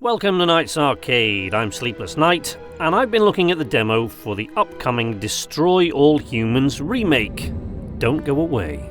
Welcome to Night's Arcade, I'm Sleepless Night, and I've been looking at the demo for the upcoming Destroy All Humans remake. Don't go away.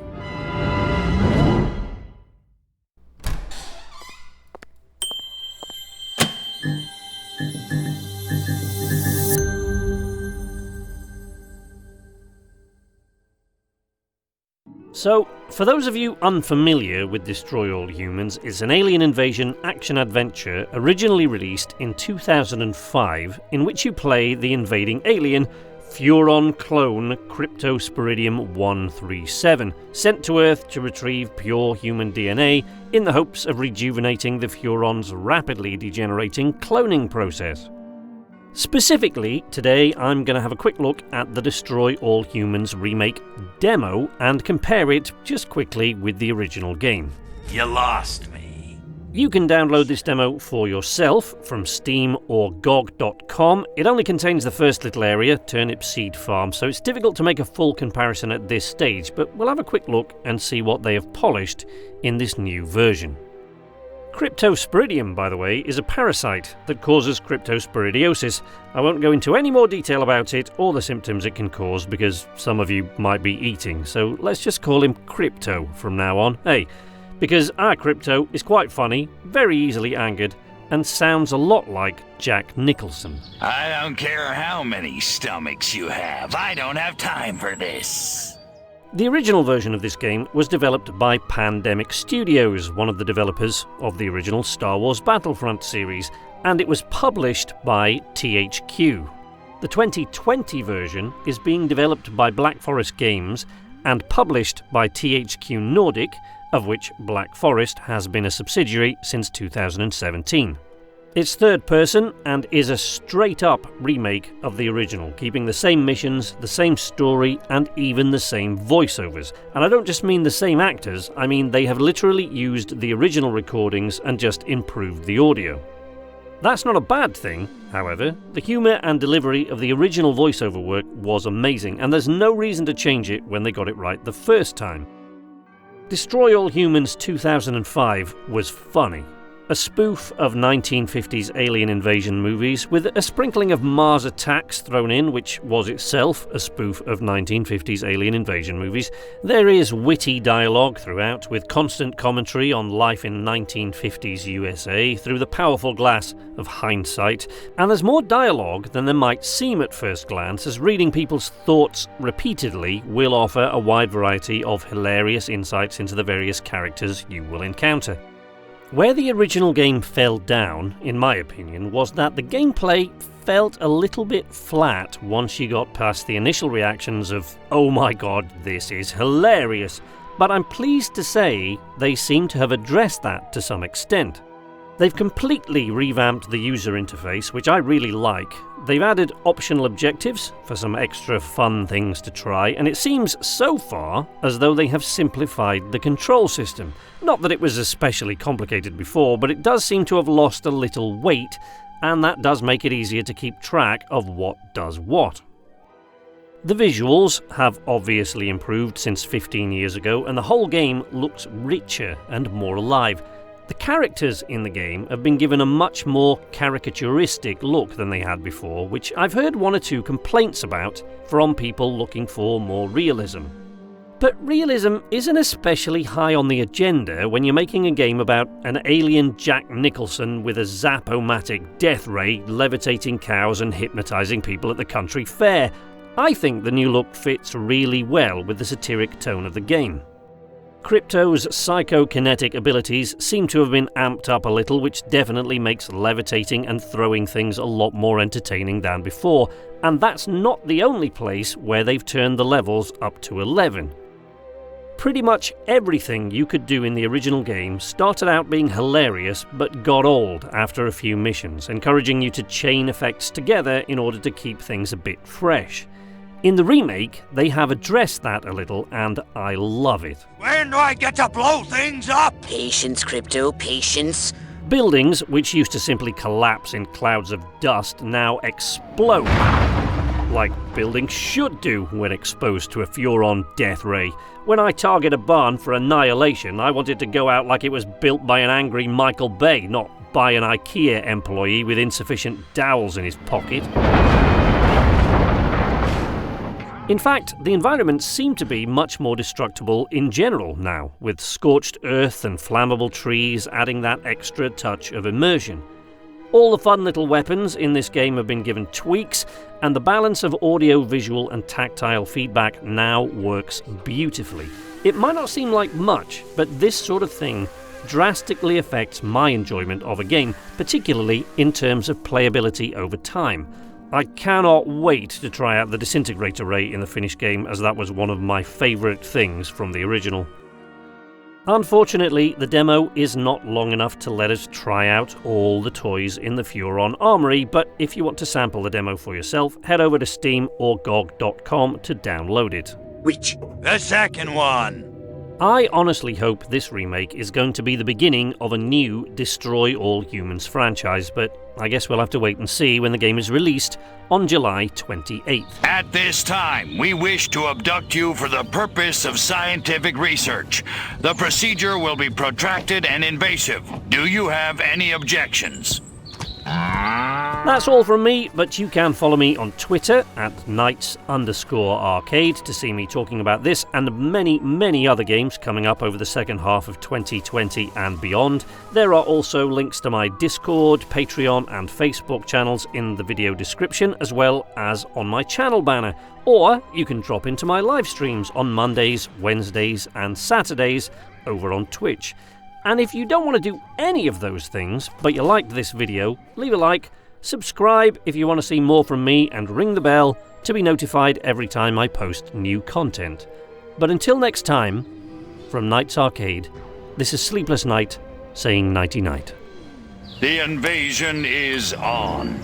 So, for those of you unfamiliar with Destroy All Humans, it's an alien invasion action-adventure originally released in 2005, in which you play the invading alien, Furon clone Cryptosporidium 137, sent to Earth to retrieve pure human DNA in the hopes of rejuvenating the Furon's rapidly degenerating cloning process. Specifically, today I'm going to have a quick look at the Destroy All Humans remake demo and compare it just quickly with the original game. You lost me. You can download this demo for yourself from Steam or GOG.com. It only contains the first little area, Turnip Seed Farm, so it's difficult to make a full comparison at this stage, but we'll have a quick look and see what they have polished in this new version. Cryptosporidium, by the way, is a parasite that causes cryptosporidiosis. I won't go into any more detail about it or the symptoms it can cause because some of you might be eating, so let's just call him Crypto from now on. Hey, because our Crypto is quite funny, very easily angered, and sounds a lot like Jack Nicholson. I don't care how many stomachs you have. I don't have time for this. The original version of this game was developed by Pandemic Studios, one of the developers of the original Star Wars Battlefront series, and it was published by THQ. The 2020 version is being developed by Black Forest Games and published by THQ Nordic, of which Black Forest has been a subsidiary since 2017. It's third person and is a straight-up remake of the original, keeping the same missions, the same story, and even the same voiceovers. And I don't just mean the same actors, I mean they have literally used the original recordings and just improved the audio. That's not a bad thing, however. The humour and delivery of the original voiceover work was amazing, and there's no reason to change it when they got it right the first time. Destroy All Humans 2005 was funny. A spoof of 1950s alien invasion movies with a sprinkling of Mars attacks thrown in, which was itself a spoof of 1950s alien invasion movies. There is witty dialogue throughout, with constant commentary on life in 1950s USA through the powerful glass of hindsight. And there's more dialogue than there might seem at first glance, as reading people's thoughts repeatedly will offer a wide variety of hilarious insights into the various characters you will encounter. Where the original game fell down, in my opinion, was that the gameplay felt a little bit flat once you got past the initial reactions of, "Oh my god, this is hilarious," but I'm pleased to say they seem to have addressed that to some extent. They've completely revamped the user interface, which I really like. They've added optional objectives for some extra fun things to try, and it seems so far as though they have simplified the control system. Not that it was especially complicated before, but it does seem to have lost a little weight, and that does make it easier to keep track of what does what. The visuals have obviously improved since 15 years ago, and the whole game looks richer and more alive. The characters in the game have been given a much more caricaturistic look than they had before, which I've heard one or two complaints about from people looking for more realism. But realism isn't especially high on the agenda when you're making a game about an alien Jack Nicholson with a zap-o-matic death ray levitating cows and hypnotising people at the country fair. I think the new look fits really well with the satiric tone of the game. Crypto's psychokinetic abilities seem to have been amped up a little, which definitely makes levitating and throwing things a lot more entertaining than before, and that's not the only place where they've turned the levels up to 11. Pretty much everything you could do in the original game started out being hilarious but got old after a few missions, encouraging you to chain effects together in order to keep things a bit fresh. In the remake, they have addressed that a little, and I love it. When do I get to blow things up? Patience, Crypto, patience. Buildings, which used to simply collapse in clouds of dust, now explode. like buildings should do when exposed to a Furon death ray. When I target a barn for annihilation, I want it to go out like it was built by an angry Michael Bay, not by an IKEA employee with insufficient dowels in his pocket. In fact, the environments seem to be much more destructible in general now, with scorched earth and flammable trees adding that extra touch of immersion. All the fun little weapons in this game have been given tweaks, and the balance of audio, visual and tactile feedback now works beautifully. It might not seem like much, but this sort of thing drastically affects my enjoyment of a game, particularly in terms of playability over time. I cannot wait to try out the disintegrator ray in the finished game, as that was one of my favourite things from the original. Unfortunately, the demo is not long enough to let us try out all the toys in the Furon Armory, but if you want to sample the demo for yourself, head over to Steam or GOG.com to download it. Which? The second one. I honestly hope this remake is going to be the beginning of a new Destroy All Humans franchise, but I guess we'll have to wait and see when the game is released on July 28th. At this time, we wish to abduct you for the purpose of scientific research. The procedure will be protracted and invasive. Do you have any objections? That's all from me, but you can follow me on Twitter at @Knights_Arcade to see me talking about this and many other games coming up over the second half of 2020 and beyond. There are also links to my Discord, Patreon and Facebook channels in the video description, as well as on my channel banner. Or you can drop into my live streams on Mondays, Wednesdays and Saturdays over on Twitch. And if you don't want to do any of those things, but you liked this video, leave a like, subscribe if you want to see more from me, and ring the bell to be notified every time I post new content. But until next time, from Knights Arcade, this is Sleepless Night saying nighty-night. The invasion is on.